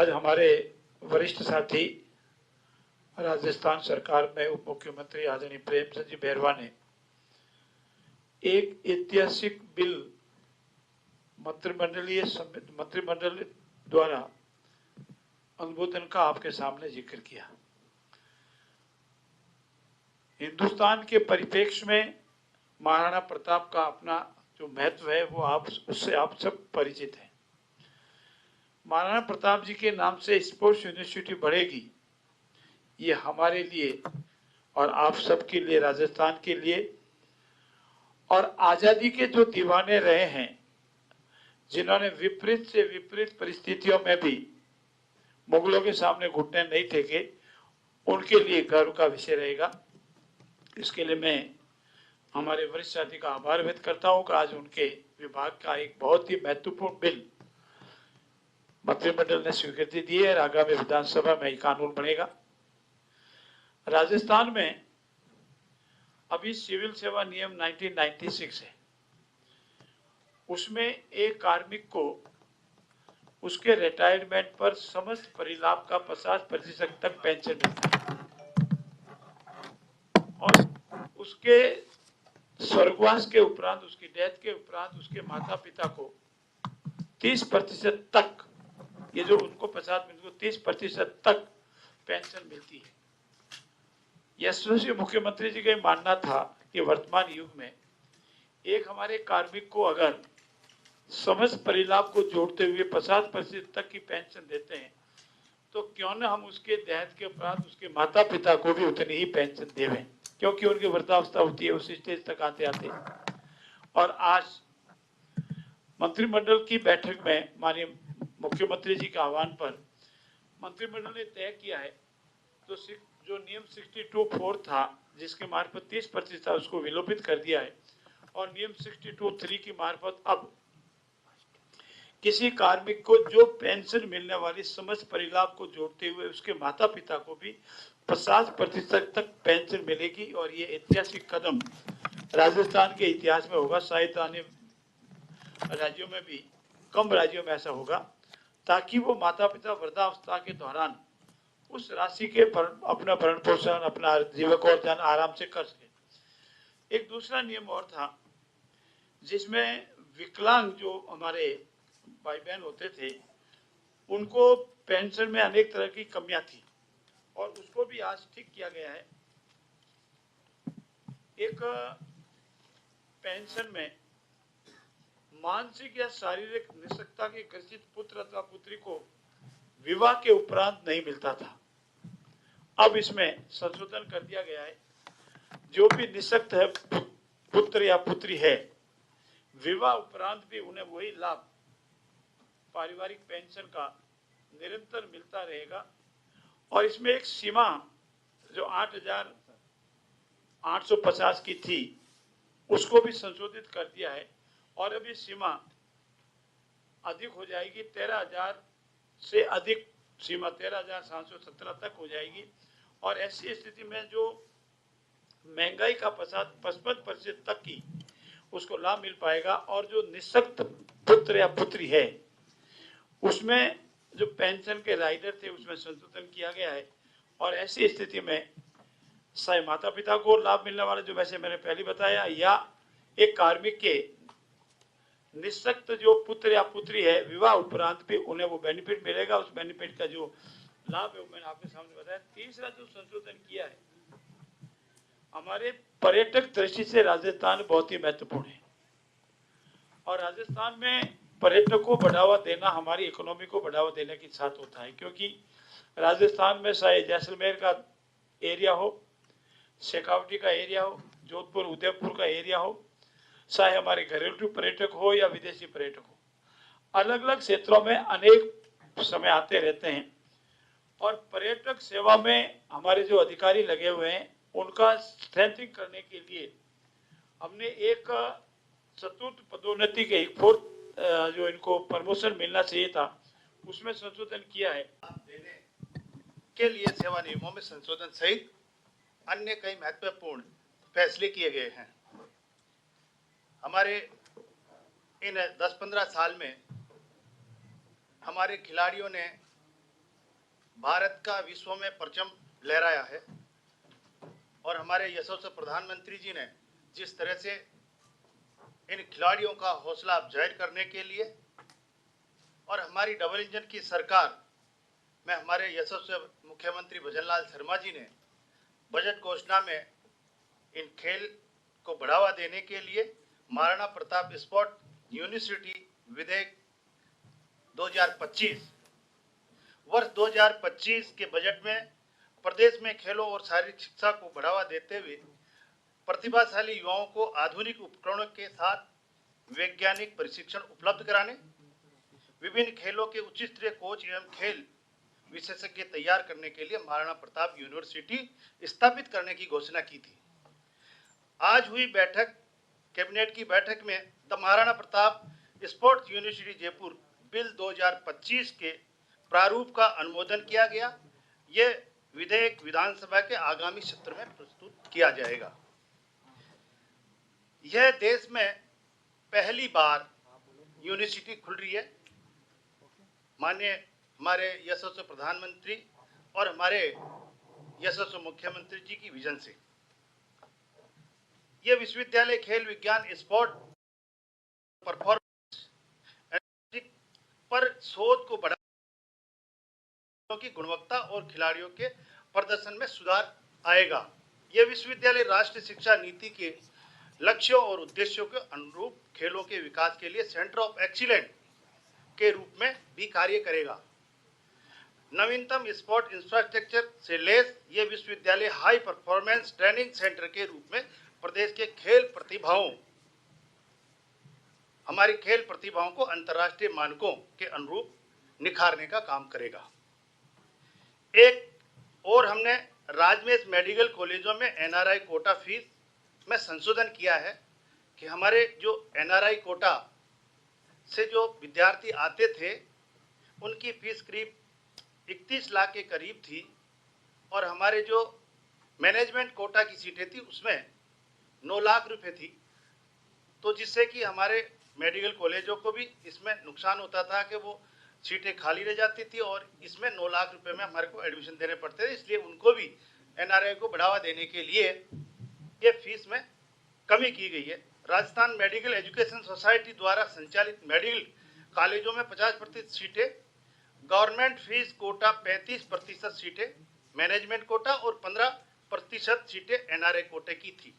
आज हमारे वरिष्ठ साथी राजस्थान सरकार में उप मुख्यमंत्री आदरणीय प्रेमचंद जी बैरवा ने एक ऐतिहासिक बिल मंत्रिमंडल द्वारा अनुमोदन का आपके सामने जिक्र किया। हिंदुस्तान के परिप्रेक्ष्य में महाराणा प्रताप का अपना जो महत्व है वो उससे आप सब परिचित हैं। महाराणा प्रताप जी के नाम से स्पोर्ट्स यूनिवर्सिटी बढ़ेगी, ये हमारे लिए और आप सबके लिए, राजस्थान के लिए और आजादी के जो दीवाने रहे हैं, जिन्होंने विपरीत से विपरीत परिस्थितियों में भी मुगलों के सामने घुटने नहीं टेके, उनके लिए गर्व का विषय रहेगा। इसके लिए मैं हमारे वरिष्ठ साथी का आभार व्यक्त करता हूं कि आज उनके विभाग का एक बहुत ही महत्वपूर्ण बिल मंत्रिमंडल ने स्वीकृति दी है और आगामी विधानसभा में कानून बनेगा। राजस्थान में अभी सिविल सेवा नियम 1996 है, उसमें एक कार्मिक को उसके रिटायरमेंट पर समस्त परिलाभ का 50% तक पेंशन मिलता है और उसके स्वर्गवास के उपरांत, उसकी डेथ के उपरांत उसके माता पिता को 30% तक, ये जो उनको 50 मिनट को 30% तक पेंशन मिलती है। यशस्वी मुख्यमंत्री जी का मानना था कि वर्तमान युग में एक हमारे कार्मिक को अगर समस्त परिलाभ को जोड़ते हुए 50% तक की पेंशन देते हैं तो क्यों न हम उसके देहांत के उपरांत उसके माता पिता को भी उतनी ही पेंशन देवें, क्योंकि उनकी वृद्धावस्था होती है उस स्टेज तक आते आते। और आज मंत्रिमंडल की बैठक में माननीय मुख्यमंत्री जी के आह्वान पर मंत्रिमंडल ने तय किया है तो जो नियम 62(4) था, जिसके मार्फत 30% था, उसको विलोपित कर दिया है और नियम 62(3) की मार्फत अब किसी कार्मिक को जो पेंशन मिलने वाली समस्त परिलाभ को जोड़ते हुए उसके माता पिता को भी 50% तक पेंशन मिलेगी। और ये ऐतिहासिक कदम राजस्थान के इतिहास में होगा, शायद आने राज्यों में भी कम राज्यों में ऐसा होगा, ताकि वो माता पिता वृद्धावस्था के दौरान उस राशि के अपना भरण पोषण, अपना जीविकोपार्जन आराम से कर सके। एक दूसरा नियम और था जिसमें विकलांग जो हमारे भाई बहन होते थे उनको पेंशन में अनेक तरह की कमियां थी और उसको भी आज ठीक किया गया है। एक पेंशन में मानसिक या शारीरिक निःशक्तता के ग्रसित पुत्र अथवा पुत्री को विवाह के उपरांत नहीं मिलता था, अब इसमें संशोधन कर दिया गया है। जो भी निःशक्त है पुत्र या पुत्री है, विवाह उपरांत भी उन्हें वही लाभ पारिवारिक पेंशन का निरंतर मिलता रहेगा। और इसमें एक सीमा जो 8,850 की थी उसको भी संशोधित कर दिया है और अभी सीमा अधिक हो जाएगी, 13,000 से अधिक सीमा 13,717 तक हो जाएगी। और ऐसी स्थिति में जो महंगाई का 55% तक की उसको लाभ मिल पाएगा और जो निःशक्त पुत्र या पुत्री है उसमें जो पेंशन के राइडर थे उसमें संशोधन किया गया है। और ऐसी स्थिति में चाहे माता पिता को लाभ मिलने वाला, जो वैसे मैंने पहले बताया, या एक कार्मिक के निःशक्त जो पुत्र या पुत्री है विवाह उपरांत भी उन्हें वो बेनिफिट मिलेगा। उस बेनिफिट का जो लाभ है वो मैंने आपके सामने बताया। तीसरा जो संशोधन किया है, हमारे पर्यटक दृष्टि से राजस्थान बहुत ही महत्वपूर्ण है और राजस्थान में पर्यटक को बढ़ावा देना हमारी इकोनॉमी को बढ़ावा देने के साथ होता है, क्योंकि राजस्थान में चाहे जैसलमेर का एरिया हो, शेखावटी का एरिया हो, जोधपुर उदयपुर का एरिया हो, चाहे हमारे घरेलू पर्यटक हो या विदेशी पर्यटक हो, अलग अलग क्षेत्रों में अनेक समय आते रहते हैं। और पर्यटक सेवा में हमारे जो अधिकारी लगे हुए हैं उनका स्ट्रेंथिंग करने के लिए हमने एक चतुर्थ पदोन्नति के 4th जो इनको प्रमोशन मिलना चाहिए था उसमें संशोधन किया है। देने के लिए सेवा नियमों में संशोधन सहित अन्य कई महत्वपूर्ण फैसले किए गए हैं। हमारे इन 10-15 साल में हमारे खिलाड़ियों ने भारत का विश्व में परचम लहराया है और हमारे यशस्वी प्रधानमंत्री जी ने जिस तरह से इन खिलाड़ियों का हौसला अफजाई करने के लिए और हमारी डबल इंजन की सरकार में हमारे यशस्वी मुख्यमंत्री भजनलाल शर्मा जी ने बजट घोषणा में इन खेल को बढ़ावा देने के लिए महाराणा प्रताप स्पोर्ट यूनिवर्सिटी विधेयक 2025 वर्ष 2025 के बजट में प्रदेश में खेलों और शारीरिक शिक्षा को बढ़ावा देते हुए प्रतिभाशाली युवाओं को आधुनिक उपकरणों के साथ वैज्ञानिक प्रशिक्षण उपलब्ध कराने, विभिन्न खेलों के उच्च स्तरीय कोच एवं खेल विशेषज्ञ तैयार करने के लिए महाराणा प्रताप यूनिवर्सिटी स्थापित करने की घोषणा की थी। आज हुई बैठक कैबिनेट की बैठक में the Maharana Pratap sports university Jaipur bill 2025 के प्रारूप का अनुमोदन किया गया। यह विधेयक विधानसभा के आगामी सत्र में प्रस्तुत किया जाएगा। यह देश में पहली बार यूनिवर्सिटी खुल रही है। माननीय हमारे यशस्वी प्रधानमंत्री और हमारे यशस्वी मुख्यमंत्री जी की विजन से यह विश्वविद्यालय खेल विज्ञान स्पोर्ट परफॉर्मेंस पर शोध को बढ़ाने की गुणवत्ता और खिलाड़ियों के प्रदर्शन में सुधार आएगा। यह विश्वविद्यालय राष्ट्रीय शिक्षा नीति के लक्ष्यों और उद्देश्यों के अनुरूप खेलों के विकास के लिए सेंटर ऑफ एक्सीलेंस के रूप में भी कार्य करेगा। नवीनतम स्पोर्ट इंफ्रास्ट्रक्चर से लैस यह विश्वविद्यालय हाई परफॉर्मेंस ट्रेनिंग सेंटर के रूप में प्रदेश के हमारी खेल प्रतिभाओं को अंतर्राष्ट्रीय मानकों के अनुरूप निखारने का काम करेगा। एक और हमने राजमेश मेडिकल कॉलेजों में एनआरआई कोटा फीस में संशोधन किया है कि हमारे जो एनआरआई कोटा से जो विद्यार्थी आते थे उनकी फीस करीब 31 लाख के करीब थी और हमारे जो मैनेजमेंट कोटा की सीटें थी उसमें 9 लाख रुपए थी। तो जिससे कि हमारे मेडिकल कॉलेजों को भी इसमें नुकसान होता था कि वो सीटें खाली रह जाती थी और इसमें 9 लाख रुपए में हमारे को एडमिशन देने पड़ते थे। इसलिए उनको भी एनआरआई को बढ़ावा देने के लिए ये फीस में कमी की गई है। राजस्थान मेडिकल एजुकेशन सोसाइटी द्वारा संचालित मेडिकल कॉलेजों में 50% सीटें, गवर्नमेंट फीस कोटा 35% सीटें मैनेजमेंट कोटा और 15% सीटें एनआरआई कोटे की थी।